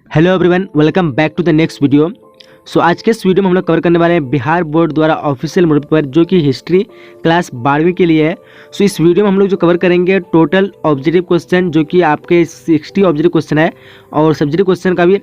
Hello everyone, welcome back to the next video. आज के इस वीडियो में हम लोग कवर करने वाले हैं बिहार बोर्ड द्वारा ऑफिशियल मोड पर जो कि हिस्ट्री क्लास 12वीं के लिए है। इस वीडियो में हम लोग जो कवर करेंगे टोटल ऑब्जेक्टिव क्वेश्चन जो कि आपके 60 ऑब्जेक्टिव क्वेश्चन है और सब्जेक्टिव क्वेश्चन का भी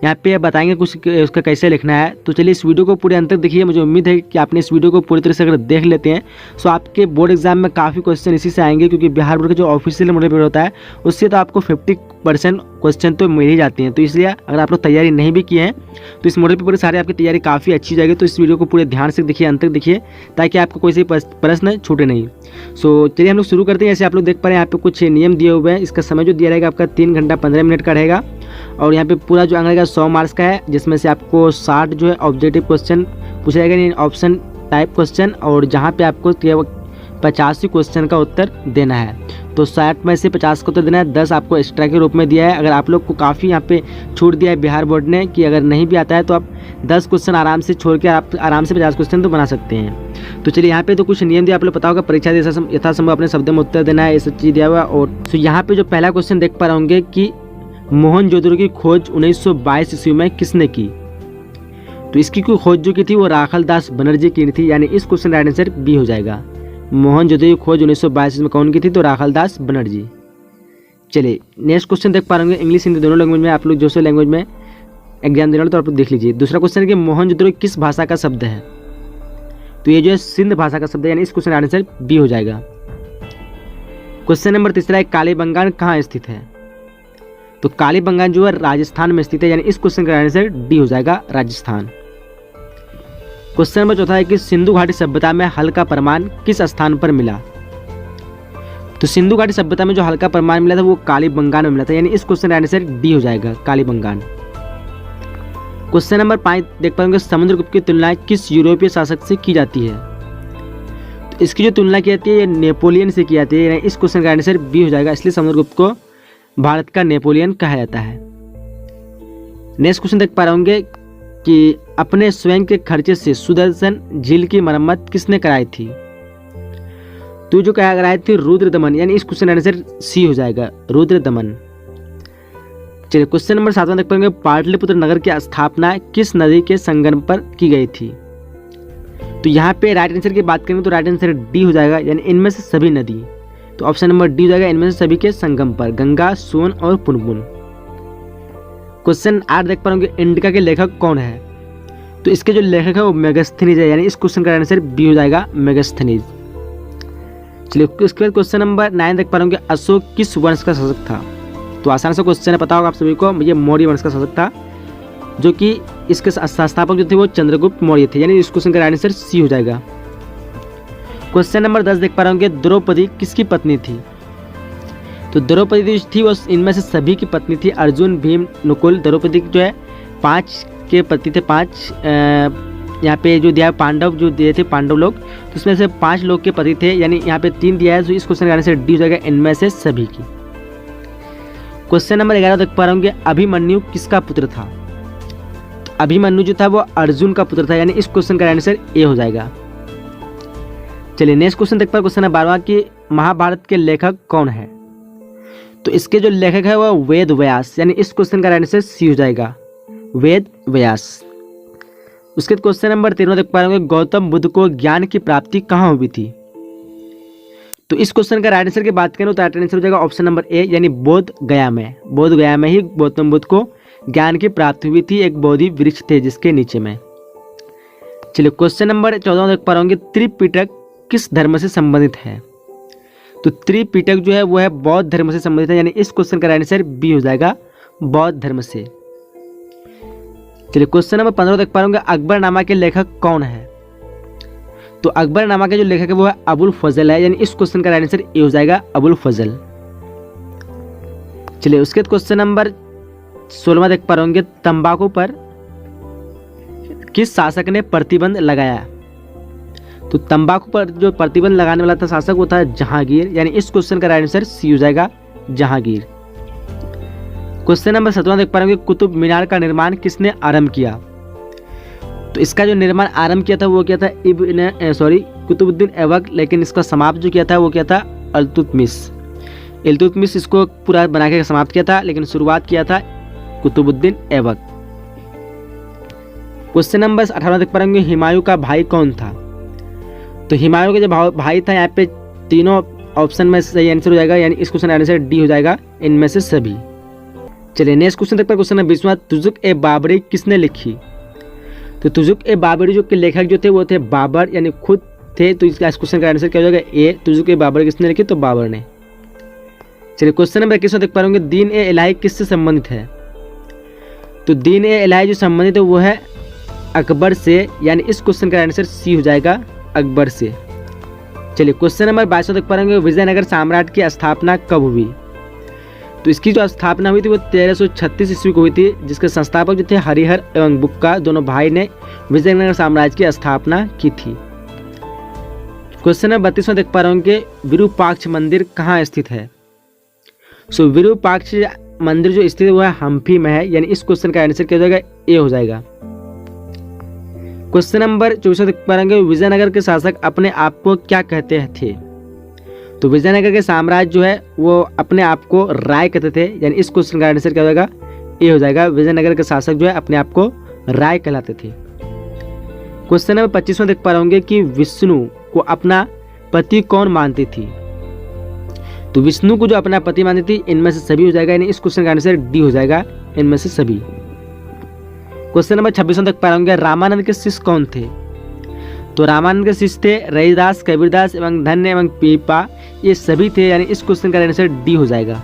यहाँ पे बताएंगे कुछ उसका कैसे लिखना है। तो चलिए इस वीडियो को पूरे अंत तक देखिए। मुझे उम्मीद है कि आपने इस वीडियो को पूरी तरह से अगर देख लेते हैं आपके बोर्ड एग्जाम में काफ़ी क्वेश्चन इसी से आएंगे, क्योंकि बिहार बोर्ड का जो ऑफिशियल मॉडल पेपर होता है उससे तो आपको 50% क्वेश्चन तो मिल ही जाती हैं। तो इसलिए अगर आप लोग तैयारी नहीं भी किए हैं तो इस मॉडल पेपर की सारी आपकी तैयारी काफ़ी अच्छी हो जाएगी। तो इस वीडियो को पूरे ध्यान से देखिए, अंत तक देखिए, ताकि आपको कोई से प्रश्न छूटे नहीं। चलिए हम लोग शुरू करते हैं। जैसे आप लोग देख पा रहे हैं यहाँ पे कुछ नियम दिए हुए हैं। इसका समय जो दिया रहेगा आपका 3 घंटा 15 मिनट का रहेगा और यहाँ पे पूरा जो अंक रहेगा 100 मार्क्स का है, जिसमें से आपको 60 जो है ऑब्जेक्टिव क्वेश्चन पूछा जाएगा, यानी ऑप्शन टाइप क्वेश्चन, और जहाँ पे आपको 85 क्वेश्चन का उत्तर देना है। तो 60 में से 50 का उत्तर देना है, 10 आपको एक्स्ट्रा के रूप में दिया है। अगर आप लोग को काफ़ी यहाँ पे छूट दिया है बिहार बोर्ड ने कि अगर नहीं भी आता है तो आप 10 क्वेश्चन आराम से छोड़ के आप आराम से 50 क्वेश्चन तो बना सकते हैं। तो चलिए यहाँ पे तो कुछ नियम दिया, आप लोग पता होगा परीक्षा यथासंभव अपने शब्द में उत्तर देना है, ये सब चीज़ दिया हुआ। और यहाँ पे जो पहला क्वेश्चन देख पा रहे होंगे कि मोहनजोदड़ो की खोज 1922 ईस्वी में किसने की। तो इसकी कोई खोज जो की थी वो राखलदास बनर्जी की थी, यानी इस क्वेश्चन का आंसर बी हो जाएगा। मोहनजोदड़ो की खोज 1922 में कौन की थी, तो राखलदास बनर्जी। चलिए नेक्स्ट क्वेश्चन देख पा रहे होंगे, इंग्लिश हिंदी दोनों लैंग्वेज में। आप लोग जो से लैंग्वेज में एग्जाम देना तो आप लोग देख लीजिए। दूसरा क्वेश्चन है कि मोहनजोदड़ो किस भाषा का शब्द है, तो ये जो है सिंध भाषा का शब्द है, यानी इस क्वेश्चन का आंसर बी हो जाएगा। क्वेश्चन नंबर तीसरा है कालीबंगान कहाँ स्थित है, तो कालीबंगान जो है राजस्थान में स्थित है, यानी इस क्वेश्चन का आंसर डी हो जाएगा, राजस्थान। क्वेश्चन नंबर चौथा है कि सिंधु घाटी सभ्यता में हल का प्रमाण किस स्थान पर मिला, तो सिंधु घाटी सभ्यता में जो हल का प्रमाण मिला था वो कालीबंगान में मिला था, यानी इस क्वेश्चन का आंसर डी हो जाएगा, कालीबंगान। क्वेश्चन नंबर 5 देख पाएंगे, समुद्रगुप्त की तुलना किस यूरोपीय शासक से की जाती है, तो इसकी जो तुलना की जाती है ये नेपोलियन से की जाती है, यानी इस क्वेश्चन का आंसर बी हो जाएगा। इसलिए समुद्रगुप्त को भारत का नेपोलियन कहा जाता है। नेक्स्ट क्वेश्चन देख पा रहे होंगे कि अपने स्वयं के खर्चे से सुदर्शन झील की मरम्मत किसने कराई थी, तो जो कराई थी रुद्रदमन, यानी इस क्वेश्चन का आंसर सी हो जाएगा, रुद्रदमन। चलिए क्वेश्चन नंबर 7 देख पाएंगे, पाटलिपुत्र नगर की स्थापना किस नदी के संगम पर की गई थी, तो यहाँ पे राइट आंसर की बात करेंगे तो राइट आंसर डी हो जाएगा, यानी इनमें से सभी नदी। तो ऑप्शन नंबर डी हो जाएगा, इनमें से सभी के संगम पर, गंगा, सोन और पुनपुन। क्वेश्चन 8 देख पाएंगे, इंडिका के लेखक कौन है, तो इसके जो लेखक है वो मेगास्थनीज है, यानी इस क्वेश्चन का आंसर बी हो जाएगा, मेगास्थनीज। चलिए उसके बाद क्वेश्चन नंबर 9 देख पाएंगे, अशोक किस वंश का शासक था, तो आसान सा क्वेश्चन है, पता होगा आप सभी को, ये मौर्य वंश का शासक था, जो कि इसके संस्थापक जो थे वो चंद्रगुप्त मौर्य थे, यानी इस क्वेश्चन का आंसर सी हो जाएगा। क्वेश्चन नंबर 10 देख पा रहे होंगे, द्रौपदी किसकी पत्नी थी, तो द्रौपदी थी वो इनमें से सभी की पत्नी थी, अर्जुन, भीम, नकुल। द्रौपदी जो है 5 के पति थे, 5 यहाँ पे जो दिया पांडव जो दिए थे पांडव लोग, तो इसमें से 5 लोग के पति थे, यानी यहाँ पे 3 दिया है, तो इस क्वेश्चन का आंसर डी हो जाएगा, इनमें से सभी की। क्वेश्चन नंबर 11 देख पा रहे होंगे, अभिमन्यु किसका पुत्र था, तो अभिमन्यु जो था वो अर्जुन का पुत्र था, यानी इस क्वेश्चन का आंसर ए हो जाएगा। चलिए नेक्स्ट क्वेश्चन देख पा, क्वेश्चन है 12वां कि महाभारत के लेखक कौन है, तो इसके जो लेखक है वह वेद व्यास, यानी इस क्वेश्चन का आंसर सी हो जाएगा, वेद व्यास। उसके क्वेश्चन नंबर 13 देख पा रहे होंगे, गौतम बुद्ध को ज्ञान की प्राप्ति कहाँ हुई थी, तो इस क्वेश्चन का राइट आंसर की बात करें तो राइट आंसर हो जाएगा ऑप्शन नंबर ए, यानी बोध गया में। बोध गया में ही गौतम बुद्ध को ज्ञान की प्राप्ति हुई थी, एक बोधि वृक्ष थे जिसके नीचे में। चलिए क्वेश्चन नंबर 14 देख पा रहे होंगे, त्रिपिटक किस धर्म से संबंधित है, तो त्रिपिटक जो है वो है बौद्ध धर्म से संबंधित है, यानी इस क्वेश्चन का आंसर बी हो जाएगा, बौद्ध धर्म से। चलिए क्वेश्चन नंबर 15 देख पा रहे होंगे, अकबरनामा के लेखक कौन है, तो अकबरनामा के जो लेखक है वो है अबुल फजल है, यानी इस क्वेश्चन का आंसर ए हो जाएगा, अबुल फजल। चलिए उसके क्वेश्चन नंबर 16 देख पा रहे होंगे, तंबाकू पर किस शासक ने प्रतिबंध लगाया, तो तंबाकू पर जो प्रतिबंध लगाने वाला था शासक वो था जहांगीर, यानी इस क्वेश्चन का आंसर सी हो जाएगा, जहांगीर। क्वेश्चन नंबर 17 देख पा रहे होंगे, कुतुब मीनार का निर्माण किसने आरंभ किया, तो इसका जो निर्माण आरंभ किया था वो क्या था, कुतुबुद्दीन ऐबक, लेकिन इसका समाप्त जो किया था वो क्या था, इल्तुतमिश इसको पूरा बना के समाप्त किया था, लेकिन शुरुआत किया था कुतुबुद्दीन ऐबक। क्वेश्चन नंबर 18 देख पा रहे होंगे, हुमायूं का भाई कौन था? तो हुमायूं का जो भाई था, यहाँ पे तीनों ऑप्शन में सही आंसर हो जाएगा, यानी इस क्वेश्चन का आंसर डी हो जाएगा, इनमें से सभी। चलिए नेक्स्ट क्वेश्चन देखते हैं। क्वेश्चन नंबर 20, तुजुक ए बाबरी किसने लिखी? तो तुजुक ए बाबरी जो के लेखक जो थे वो थे बाबर, यानी खुद थे। तो इस क्वेश्चन का आंसर क्या हो जाएगा? ए। तुजुक ए बाबरी किसने लिखी? तो बाबर ने। चलिए क्वेश्चन नंबर 21 देख पा रहे होंगे, दीन ए इलाही किससे संबंधित है? तो दीन ए इलाही जो संबंधित है वो है अकबर से, यानी इस क्वेश्चन का आंसर सी हो जाएगा, अकबर से। चलिए क्वेश्चन नंबर 22 देख पा रहे होंगे, विजयनगर साम्राज्य की स्थापना कब हुई? तो इसकी जो स्थापना हुई थी वो 1336 ईस्वी को हुई थी, जिसके संस्थापक जो थे हरिहर एवं बुक्का दोनों भाई ने विजयनगर साम्राज्य की स्थापना की थी। क्वेश्चन नंबर 32 देख पा रहे होंगे, विरूपाक्ष मंदिर कहाँ स्थित है? सो विरूपाक्ष मंदिर जो स्थित है वो है हम्पी में है, यानी इस क्वेश्चन का आंसर क्या हो जाएगा? ए हो जाएगा। क्वेश्चन नंबर 24 देख पा रहे होंगे, विजयनगर के शासक अपने आप को क्या कहते थे? तो विजयनगर के साम्राज्य जो है वो अपने आप को राय कहते थे, यानी इस क्वेश्चन का आंसर क्या हो जाएगा? ए हो जाएगा। विजयनगर के शासक जो है अपने आप को राय कहलाते थे। क्वेश्चन नंबर 25 देख पा रहे होंगे कि विष्णु को अपना पति कौन मानती थी? तो विष्णु को जो अपना पति मानती थी, इनमें से सभी हो जाएगा, यानी इस क्वेश्चन का आंसर डी हो जाएगा, इनमें से सभी। क्वेश्चन नंबर 26 देख पा रहे होंगे, रामानंद के शिष्य कौन थे? तो रामानंद के शिष्य थे रविदास, कबीरदास एवं धन्य एवं पीपा, ये सभी थे, यानी इस क्वेश्चन का आंसर डी हो जाएगा।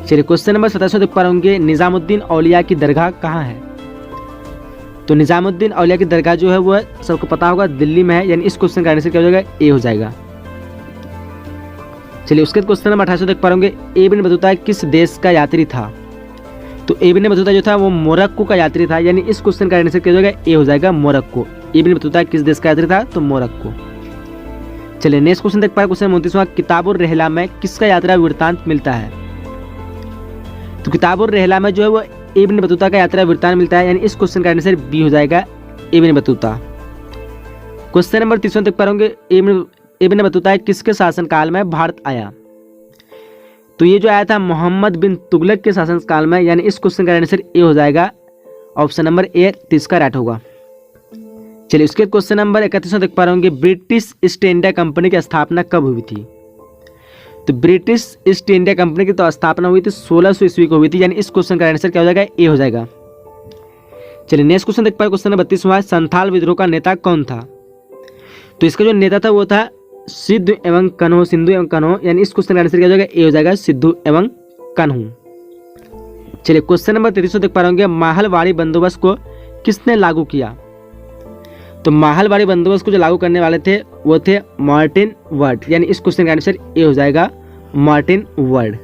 चलिए क्वेश्चन नंबर 27 देख पा रहे होंगे, निजामुद्दीन औलिया की दरगाह कहाँ है? तो निजामुद्दीन औलिया की दरगाह जो है वो सबको पता होगा दिल्ली में है, यानी इस क्वेश्चन का आंसर क्या हो जाएगा? ए हो जाएगा। चलिए उसके क्वेश्चन नंबर 28 देख पा रहे होंगे, इब्न बतूता किस देश का यात्री था? तो इब्न बतूता जो था वो मोरक्को का यात्री था, यानी इस क्वेश्चन का आंसर क्या हो जाएगा? ए हो जाएगा, मोरक्को। इब्न बतूता किस देश का यात्री था? तो मोरक्को। चलिए नेक्स्ट क्वेश्चन देख पा रहे, क्वेश्चन 29वां, किताबुर रहला में किसका यात्रा वृत्तांत मिलता है? तो किताबुर रहला में जो है वो इब्न बतूता का यात्रा वृत्तांत मिलता है, यानी इस क्वेश्चन का आंसर बी हो जाएगा, इब्न बतूता। क्वेश्चन नंबर 30 देख पा रहे होंगे, इब्न बतूता किसके शासनकाल में भारत आया? तो ये जो आया था मोहम्मद बिन तुगलक के शासनकाल में, यानी इस क्वेश्चन का आंसर ए हो जाएगा, ऑप्शन नंबर ए 30 का राइट होगा। चलिए उसके क्वेश्चन नंबर 31 देख पा रहे होंगे, ब्रिटिश ईस्ट इंडिया कंपनी की स्थापना कब हुई थी? तो ब्रिटिश ईस्ट इंडिया कंपनी की तो स्थापना हुई थी 1600 ईस्वी को हुई थी, यानी इस क्वेश्चन का आंसर क्या हो जाएगा? ए हो जाएगा। चलिए नेक्स्ट क्वेश्चन देख पा रहे, क्वेश्चन नंबर 32वां, संथाल विद्रोह का नेता कौन था? तो इसका जो नेता था वो था सिद्धू एवं कन्हू, सिंधु एवं कन्हू, यानी इस क्वेश्चन का आंसर क्या हो जाएगा? ए हो जाएगा, सिद्धू एवं कन्हू। चलिए क्वेश्चन नंबर 33 देख पा रहे होंगे, माहलवाड़ी बंदोबस्त को किसने लागू किया? तो माहलवाड़ी बंदोबस्त को जो लागू करने वाले थे वो थे मार्टिन वर्ड, यानी इस क्वेश्चन का आंसर ए हो जाएगा, मार्टिन वर्ड।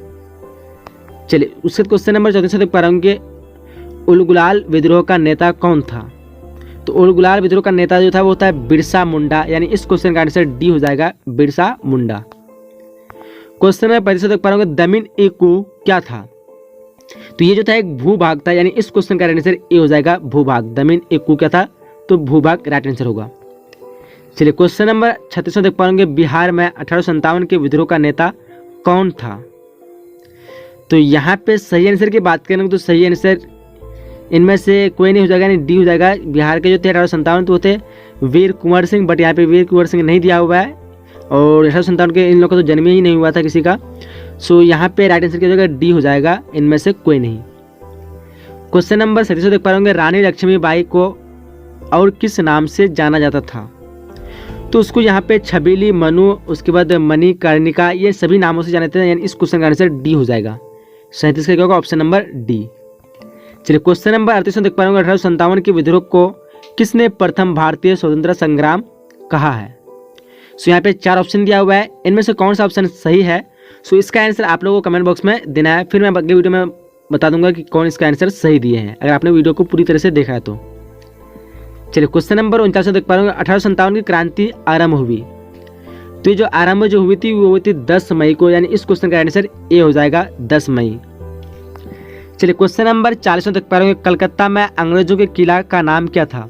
चलिए उसके क्वेश्चन नंबर 34 देख पा रहे होंगे, उलगुलाल विद्रोह का नेता कौन था? तो उलगुलाल विद्रोह का नेता जो था वो था बिरसा मुंडा, यानी इस क्वेश्चन का आंसर डी हो जाएगा, बिरसा मुंडा। क्वेश्चन नंबर 35 देख पा रहे होंगे, दमिन एकू क्या था? तो ये जो था एक भूभाग था, यानी इस क्वेश्चन का आंसर ए हो जाएगा, भूभाग। दमिन एकू क्या था? तो भूभाग राइट आंसर होगा। चलिए क्वेश्चन नंबर 36 देख पा रहे होंगे, बिहार में 1857 के विद्रोह का नेता कौन था? तो यहाँ पे सही आंसर की बात करेंगे तो सही आंसर इनमें से कोई नहीं हो जाएगा, यानी डी हो जाएगा। बिहार के जो थे 1857 तो थे वीर कुंवर सिंह, बट यहाँ पे वीर कुंवर सिंह नहीं दिया हुआ है, और 1857 के इन लोगों का तो जन्म ही नहीं हुआ था किसी का। सो यहाँ पे राइट आंसर क्या हो जाएगा? डी हो जाएगा, इनमें से कोई नहीं। क्वेश्चन नंबर 37 देख पा रहे होंगे, रानी लक्ष्मीबाई को और किस नाम से जाना जाता था? तो उसको यहाँ पे छबीली, मनु, उसके बाद मणिकर्णिका, ये सभी नामों से जाने जाते हैं, यानी इस क्वेश्चन का आंसर डी हो जाएगा। 37 का क्या होगा? Option number D. चलिए क्वेश्चन नंबर 38 देख पा रहे होंगे, 1857 के विद्रोह को किसने प्रथम भारतीय स्वतंत्रता संग्राम कहा है? सो यहाँ पे 4 ऑप्शन दिया हुआ है, इनमें से कौन सा ऑप्शन सही है? सो इसका आंसर आप लोगों को कमेंट बॉक्स में देना है, फिर मैं अगले वीडियो में बता दूंगा कि कौन इसका आंसर सही दिए हैं, अगर आपने वीडियो को पूरी तरह से देखा है तो। चलिए क्वेश्चन नंबर 49 देख पा रहे होंगे, 1857 की क्रांति आरंभ हुई, तो ये जो आरंभ जो हुई थी वो हुई थी 10 मई को, यानी इस क्वेश्चन का आंसर ए हो जाएगा, 10 मई। चलिए क्वेश्चन नंबर 40 देख पा रहे होंगे, कलकत्ता में अंग्रेजों के किला का नाम क्या था?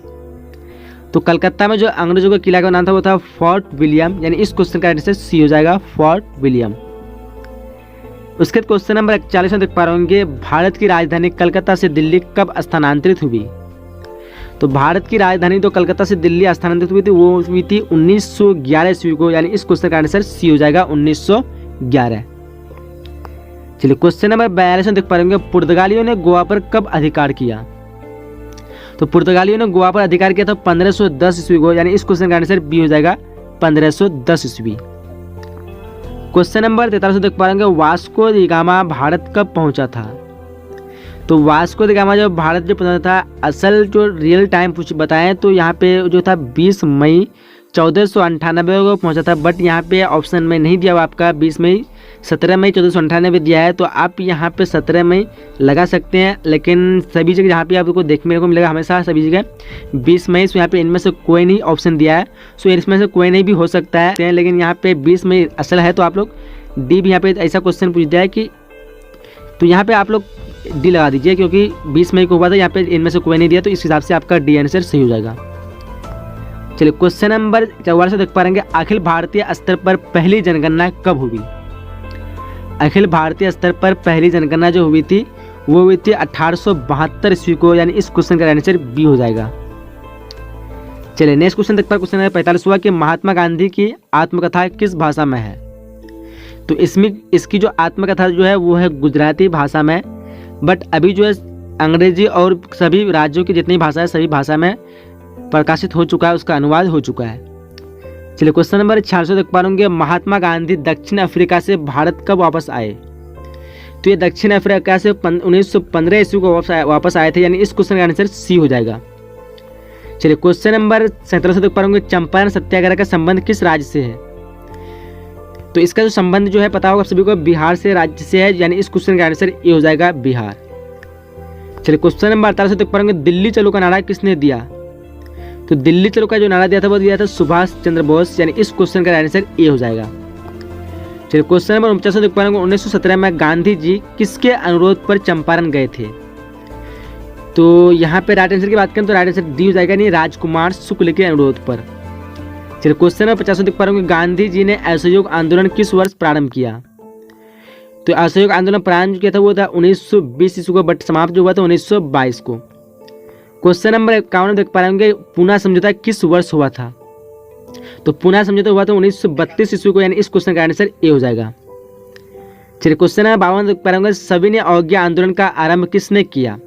तो कलकत्ता में जो अंग्रेजों के किला का नाम था वो था फोर्ट विलियम, यानी इस क्वेश्चन का आंसर सी हो जाएगा, फोर्ट विलियम। उसके बाद क्वेश्चन नंबर 41 में देख पा रहे होंगे, भारत की राजधानी कलकत्ता से दिल्ली कब स्थानांतरित हुई। तो भारत की राजधानी तो कलकत्ता से दिल्ली स्थानांतरित हुई थी, वो हुई थी 1911 ईस्वी को, यानी इस क्वेश्चन का आंसर सी हो जाएगा 1911। चलिए क्वेश्चन नंबर 42 में देख पा रहे होंगे, पुर्तगालियों ने गोवा पर कब अधिकार किया। तो पुर्तगालियों ने गोवा पर अधिकार किया था 1510 ईस्वी को, यानी इस क्वेश्चन का आंसर बी हो जाएगा 1510 ईस्वी। क्वेश्चन नंबर 43 देख पा रहे होंगे, वास्को डी गामा भारत कब पहुंचा था। तो वास्को डी गामा जब भारत जो पहुंचा था, असल जो रियल टाइम कुछ बताएं तो यहाँ पे जो था 20 मई 1498 को पहुंचा था, बट यहाँ पे ऑप्शन में नहीं दिया हुआ आपका 20 मई, 17 मई 1498 दिया है, तो आप यहाँ पे 17 मई लगा सकते हैं, लेकिन सभी जगह जहाँ पे आपको देखने को मिलेगा हमेशा सभी जगह 20 मई। सो यहाँ पे इनमें से कोई नहीं ऑप्शन दिया है, सो इसमें से कोई नहीं भी हो सकता है, लेकिन यहाँ पे 20 मई असल है, तो आप लोग डी भी यहाँ पे ऐसा क्वेश्चन पूछ दिया है कि, तो यहाँ पे आप लोग डी लगा दीजिए, क्योंकि 20 मई को हुआ था, यहाँ पे इनमें से कोई नहीं दिया, तो इस हिसाब से आपका डी आंसर सही हो जाएगा। चलिए क्वेश्चन नंबर 44 से देख पाएंगे, अखिल भारतीय स्तर पर पहली जनगणना कब हुई। अखिल भारतीय स्तर पर पहली जनगणना जो हुई थी वो हुई थी 1872 ईस्वी को, यानी इस क्वेश्चन का आंसर बी हो जाएगा। चलिए नेक्स्ट क्वेश्चन देख पाए, क्वेश्चन नंबर 45 हुआ कि महात्मा गांधी की आत्मकथा किस भाषा में है। तो इसमें इसकी जो आत्मकथा जो है वो है गुजराती भाषा में, बट अभी जो है अंग्रेजी और सभी राज्यों की जितनी भाषा है सभी भाषा में प्रकाशित हो चुका है, उसका अनुवाद हो चुका है। चलिए क्वेश्चन नंबर 46 देख पा रहे, महात्मा गांधी दक्षिण अफ्रीका से भारत कब वापस आए। तो ये दक्षिण अफ्रीका से 1915 ईस्वी को वापस आए थे, यानी इस क्वेश्चन का आंसर सी हो जाएगा। चलिए क्वेश्चन नंबर 47 देख पा रहे, चंपारण सत्याग्रह का संबंध किस राज्य से है। तो इसका जो संबंध जो है पता होगा सभी को, बिहार से राज्य से है, यानी इस क्वेश्चन का आंसर ए हो जाएगा बिहार। चलिए क्वेश्चन नंबर 48 देख पा रहे, दिल्ली चलो का नारा किसने दिया। तो दिल्ली चलो का जो नारा दिया था वो दिया था सुभाष चंद्र बोस, यानी इस क्वेश्चन का आंसर ए हो जाएगा। चलिए क्वेश्चन नंबर 49 देख पा रहे, 1917 में गांधी जी किसके अनुरोध पर चंपारण गए थे। तो यहाँ पे राइट आंसर की बात करें तो राइट आंसर डी हो जाएगा, नहीं राजकुमार शुक्ल के अनुरोध पर। चलिए क्वेश्चन नंबर 50 देख पा रहे, गांधी जी ने असहयोग आंदोलन किस वर्ष प्रारंभ किया। तो असहयोग आंदोलन प्रारंभ किया था वो था 1920 ईस्वी को, बट समाप्त जो हुआ था 1922 को। क्वेश्चन नंबर 51 देख पा रहे होंगे, पूना समझौता किस वर्ष हुआ था। तो पूना समझौता हुआ था 1932 ईस्वी को, यानी इस क्वेश्चन का आंसर ए हो जाएगा। चलिए क्वेश्चन नंबर 52 देख पा रहे होंगे, सविनय अवज्ञा आंदोलन का आरंभ किसने किया।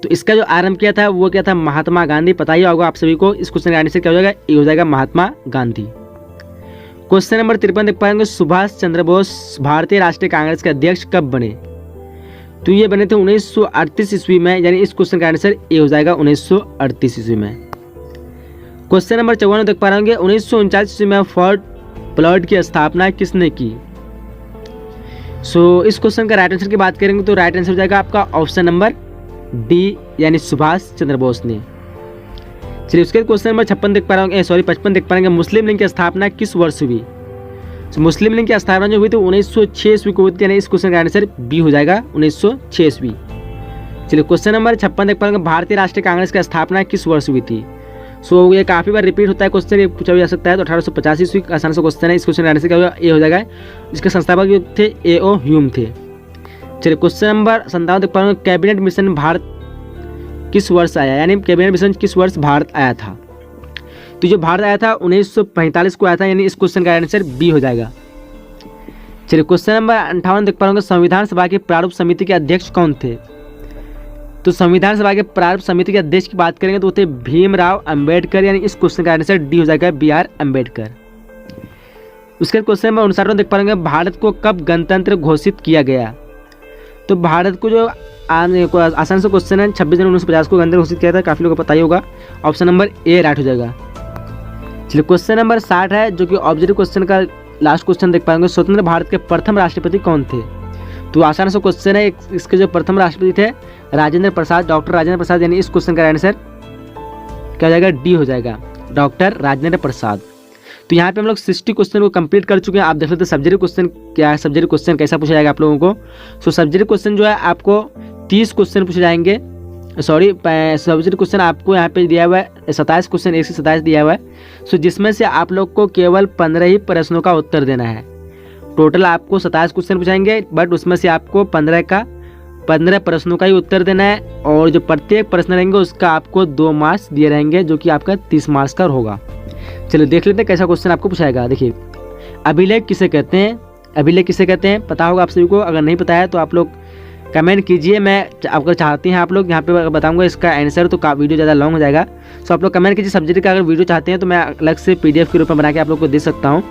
तो इसका जो आरंभ किया था वो क्या था, महात्मा गांधी। पता ही होगा आप सभी को, इस क्वेश्चन का आंसर क्या हो जाएगा, ए हो जाएगा महात्मा गांधी। क्वेश्चन नंबर 53 देख पाएंगे, सुभाष चंद्र बोस भारतीय राष्ट्रीय कांग्रेस के अध्यक्ष कब बने। तो ये बने थे 1938 ईस्वी में, यानी इस क्वेश्चन का आंसर ए हो जाएगा 1938 ईस्वी में। क्वेश्चन नंबर 54 देख पा रहे होंगे, 1949 ईस्वी में फोर्ट ब्लड की स्थापना किसने की। सो इस क्वेश्चन का राइट आंसर की बात करेंगे तो राइट आंसर हो जाएगा आपका ऑप्शन नंबर डी, यानी सुभाष चंद्र बोस ने। चलिए उसके क्वेश्चन नंबर 56 देख पा रहे होंगे, 55 देख पा रहे, मुस्लिम लीग की स्थापना किस वर्ष हुई। मुस्लिम लीग की स्थापना जो हुई थी 1906 ईस्वी को हुई थी, यानी इस क्वेश्चन का आंसर बी हो जाएगा 1906 ईस्वी। चलिए क्वेश्चन नंबर 56 देख पाएंगे, भारतीय राष्ट्रीय कांग्रेस की स्थापना किस वर्ष हुई थी। सो ये काफी बार रिपीट होता है क्वेश्चन, ये पूछा जा सकता है। तो 1850 ईस्वी आसान सा क्वेश्चन है, इस क्वेश्चन का आंसर क्या होगा, ए हो जाएगा। इसके संस्थापक जो थे ए.ओ. ह्यूम थे। चलिए क्वेश्चन नंबर 57 देख पाएंगे, कैबिनेट मिशन भारत किस वर्ष आया, यानी कैबिनेट मिशन किस वर्ष भारत आया था। तो जो भारत आया था 1945 को आया था, यानी इस क्वेश्चन का आंसर बी हो जाएगा। चलिए क्वेश्चन नंबर 58 देख पा रहे होंगे, संविधान सभा के प्रारूप समिति के अध्यक्ष कौन थे। तो संविधान सभा के प्रारूप समिति के अध्यक्ष की बात करेंगे तो थे भीमराव अंबेडकर, यानी इस क्वेश्चन का आंसर डी हो जाएगा, बी.आर. अंबेडकर। उसके क्वेश्चन नंबर 59 देख पा रहे होंगे, भारत को कब गणतंत्र घोषित किया गया। तो भारत को जो आसान से क्वेश्चन है, 26 जनवरी 1950 को गणतंत्र घोषित किया था, काफी लोगों को पता ही होगा। ऑप्शन नंबर ए राइट हो जाएगा। चलिए क्वेश्चन नंबर 60 है, जो कि ऑब्जेक्टिव क्वेश्चन का लास्ट क्वेश्चन देख पाएंगे, स्वतंत्र भारत के प्रथम राष्ट्रपति कौन थे। तो आसान सा क्वेश्चन है, इसके जो प्रथम राष्ट्रपति थे राजेंद्र प्रसाद, डॉक्टर राजेंद्र प्रसाद, यानी इस क्वेश्चन का आंसर क्या हो जाएगा, डी हो जाएगा, डॉक्टर राजेंद्र प्रसाद। तो यहाँ पे हम लोग 60 क्वेश्चन को कंप्लीट कर चुके हैं। आप देख लेते हैं सब्जेक्टिव क्वेश्चन क्या है, सब्जेक्टिव क्वेश्चन कैसा पूछा जाएगा आप लोगों को। सो सब्जेक्टिव क्वेश्चन जो है आपको 30 क्वेश्चन पूछे जाएंगे, सब्जेक्टिव क्वेश्चन आपको यहाँ पे दिया हुआ है 27 क्वेश्चन, 1 से 27 दिया हुआ है। सो जिसमें से आप लोग को केवल 15 ही प्रश्नों का उत्तर देना है। टोटल आपको 27 क्वेश्चन पूछाएंगे, बट उसमें से आपको 15 प्रश्नों का ही उत्तर देना है, और जो प्रत्येक प्रश्न रहेंगे उसका आपको 2 मार्क्स दिए रहेंगे, जो कि आपका 30 मार्क्स का होगा। चलिए देख लेते हैं कैसा क्वेश्चन आपको पूछाएगा। देखिए, अभिलेख किसे कहते हैं? अभिलेख किसे कहते हैं पता होगा आप सभी को, अगर नहीं पता है तो आप लोग कमेंट कीजिए। मैं अगर चाहते हैं आप लोग यहाँ पे बताऊंगा इसका आंसर, तो वीडियो ज़्यादा लॉन्ग हो जाएगा। सो आप लोग कमेंट कीजिए सब्जेक्ट का, अगर वीडियो चाहते हैं तो मैं अलग से PDF के रूप में बना के आप लोग को दे सकता हूँ।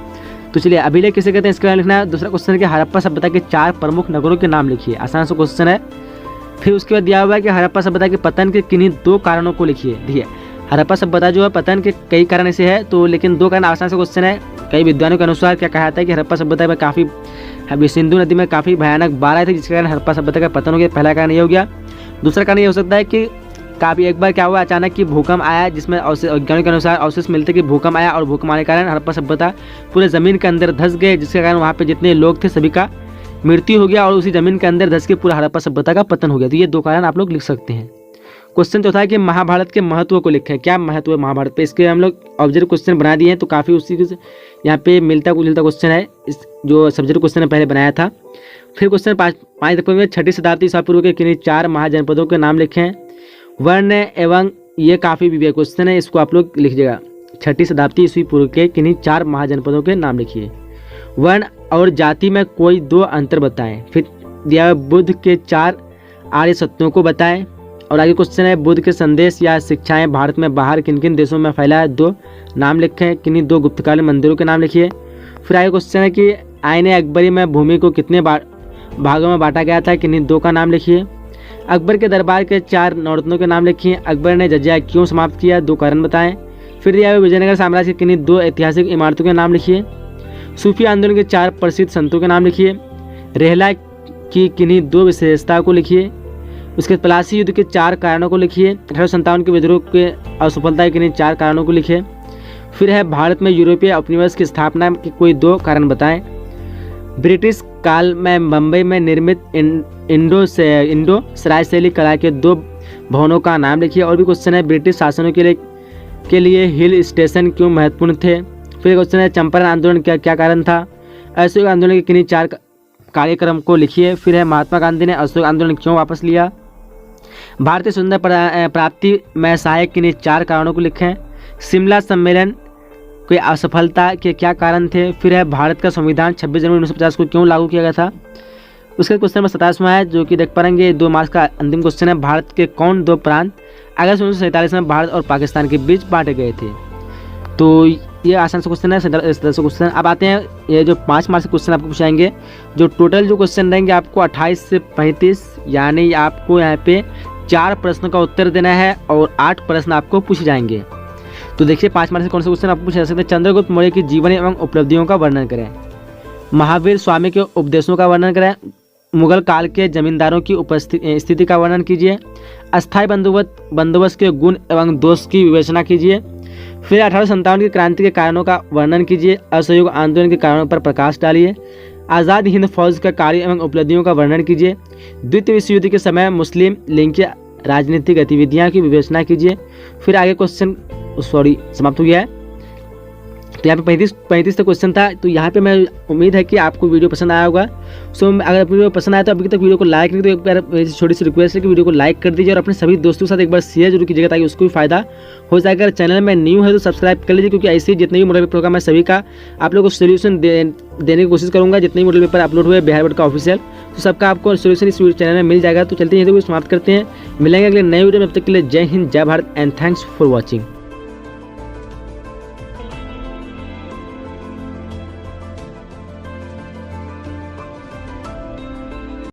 तो चलिए, अभिलेख किसे कहते हैं इसका लिखना है। दूसरा क्वेश्चन है कि हड़प्पा सभ्यता के 4 प्रमुख नगरों के नाम लिखिए। आसान सा क्वेश्चन है। फिर उसके बाद दिया हुआ है कि हड़प्पा सभ्यता के पतन के किन्हीं 2 कारणों को लिखिए। देखिए, हड़प्पा सभ्यता जो है पतन के कई कारण ऐसे है, तो लेकिन 2 कारण आसान से क्वेश्चन है। कई विद्वानों के अनुसार क्या कहा जाता है कि हड़प्पा सभ्यता में काफ़ी सिंधु नदी में काफ़ी भयानक बाढ़ आए थे, जिसके कारण हड़प्पा सभ्यता का पतन हो गया। पहला कारण ये हो गया। दूसरा कारण ये हो सकता है कि काफ़ी एक बार क्या हुआ अचानक कि भूकंप आया, जिसमें वैज्ञानिकों के अनुसार अवशेष मिलते कि भूकंप आया, और भूकंप आने के कारण हड़प्पा सभ्यता पूरे ज़मीन के अंदर धंस गए, जिसके कारण वहाँ पे जितने लोग थे सभी का मृत्यु हो गया, और उसी ज़मीन के अंदर धंस के पूरा हड़प्पा सभ्यता का पतन हो गया। तो ये 2 कारण आप लोग लिख सकते हैं। क्वेश्चन चौथा है कि महाभारत के महत्व को लिखें। क्या महत्व है महाभारत पे? इसके हम लोग ऑब्जेक्ट क्वेश्चन बना दिए हैं, तो काफ़ी उसी यहाँ पे मिलता जुलता क्वेश्चन है, इस जो सब्जेक्ट क्वेश्चन पहले बनाया था। फिर क्वेश्चन 5 में 6ठी शताब्दी ईसा पूर्व के किन्हीं 4 महाजनपदों के नाम लिखें। वर्ण एवं, ये काफ़ी विवेक क्वेश्चन है, इसको आप लोग लिखिएगा। 6ठी शताब्दी ईसा पूर्व के किन्हीं 4 महाजनपदों के नाम लिखिए। वर्ण और जाति में कोई 2 अंतर बताएं। फिर दिया बुद्ध के 4 आर्य सत्यों को बताएं। और आगे क्वेश्चन है, बुद्ध के संदेश या शिक्षाएं भारत में बाहर किन किन देशों में फैला है, 2 नाम लिखें। किन्हीं 2 गुप्तकालीन मंदिरों के नाम लिखिए। फिर आगे क्वेश्चन है कि आईने अकबरी में भूमि को कितने भागों में बांटा गया था, किन्हीं 2 का नाम लिखिए। अकबर के दरबार के 4 नवरत्नों के नाम लिखिए। अकबर ने जजिया क्यों समाप्त किया, 2 कारण बताएं। फिर दिया हुआ विजयनगर साम्राज्य के किन्हीं 2 ऐतिहासिक इमारतों के नाम लिखिए। सूफी आंदोलन के 4 प्रसिद्ध संतों के नाम लिखिए। रेहला की किन्हीं 2 विशेषता को लिखिए। उसके प्लासी युद्ध के 4 कारणों को लिखिए। 1857 के विद्रोह के असफलता के किन्हीं 4 कारणों को लिखिए। फिर है भारत में यूरोपीय उपनिवेश की स्थापना के कोई 2 कारण बताएं। ब्रिटिश काल में बम्बई में निर्मित इंडो सराय शैली कला के 2 भवनों का नाम लिखिए। और भी क्वेश्चन है, ब्रिटिश शासनों के लिए हिल स्टेशन क्यों महत्वपूर्ण थे। फिर क्वेश्चन है, चंपारण आंदोलन क्या कारण था। असहयोग आंदोलन के किन्हीं 4 कार्यक्रम को लिखिए। फिर है, महात्मा गांधी ने असहयोग आंदोलन क्यों वापस लिया। भारतीय सुंदर प्राप्ति में सहायक किन्हीं 4 कारणों को लिखें। शिमला सम्मेलन की असफलता के क्या कारण थे। फिर है, भारत का संविधान 26 जनवरी 1950 को क्यों लागू किया गया था। उसके क्वेश्चन नंबर 27वां है, जो कि देख पाएंगे 2 मार्क्स का अंतिम क्वेश्चन है। भारत के कौन 2 प्रांत अगस्त 1947 में भारत और पाकिस्तान के बीच बांटे गए थे। तो ये आसान सा क्वेश्चन है, 17 क्वेश्चन। अब आते हैं ये जो 5 मार्क्स के क्वेश्चन आपको पूछाएंगे, जो टोटल जो क्वेश्चन रहेंगे आपको 28 से 35, यानी आपको यहाँ पे 4 प्रश्नों का उत्तर देना है और 8 प्रश्न आपको पूछे जाएंगे। तो देखिए 5 मार्क्स से कौन से क्वेश्चन आपको पूछे जा सकते हैं। चंद्रगुप्त मौर्य की जीवन एवं उपलब्धियों का वर्णन करें। महावीर स्वामी के उपदेशों का वर्णन करें। मुगल काल के जमींदारों की स्थिति का वर्णन कीजिए। अस्थायी बंदोबस्त के गुण एवं दोष की विवेचना कीजिए। फिर 1857 की क्रांति के कारणों का वर्णन कीजिए। असहयोग आंदोलन के कारणों पर प्रकाश डालिए। आज़ाद हिंद फौज का कार्य एवं उपलब्धियों का वर्णन कीजिए। द्वितीय विश्व युद्ध के समय मुस्लिम लीग की राजनीतिक गतिविधियां की विवेचना कीजिए। फिर आगे क्वेश्चन समाप्त हो गया है। तो यहाँ पे 35 तक क्वेश्चन था। तो यहाँ पे मैं उम्मीद है कि आपको वीडियो पसंद आया होगा। अगर वीडियो पसंद आया तो अभी तक वीडियो को लाइक नहीं, तो एक बार मेरी छोटी सी रिक्वेस्ट है कि वीडियो को लाइक कर दीजिए और अपने सभी दोस्तों के साथ एक बार शेयर जरूर कीजिएगा, ताकि उसको भी फायदा हो जाएगा। अगर चैनल में न्यू है तो सब्सक्राइब कर लीजिए, क्योंकि ऐसे जितने भी मॉडल पेपर प्रोग्राम है सभी का आप लोगों को सोल्यूशन देने की कोशिश करूँगा। जितने भी मॉडल पेपर अपलोड हुए बिहार बोर्ड का ऑफिशियल, तो सबका आपको सोल्यूशन इस चैनल में मिल जाएगा। तो चलते हैं, तो समाप्त करते हैं। मिलेंगे अगले नए वीडियो में। तब तक के लिए जय हिंद, जय Bharat and thanks for watching.